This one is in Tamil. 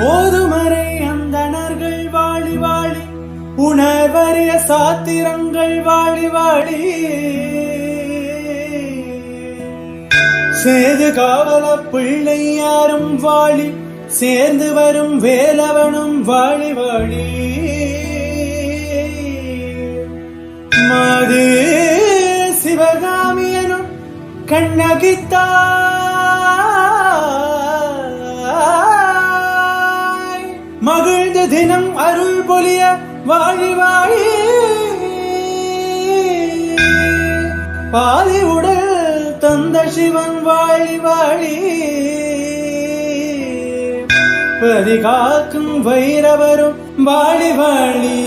ஓதுமறை அந்தணர்கள் வாழி வாழி, உணர்வறிய சாத்திரங்கள் வாழி வாழி, சேது காவல பிள்ளை யாரும் வாழி, சேர்ந்து வரும் வேலவனும் வாழி வாழி, மாது சிவகாமியனும் கண்ணகித்தாய், மகிழ்ந்த தினம் அருள் பொலிய வாழி வாழி, பாதி உடல் தந்த சிவன் வாழி வாழி, பரிகாக்கும் வைரவரும் வாழி வாழி.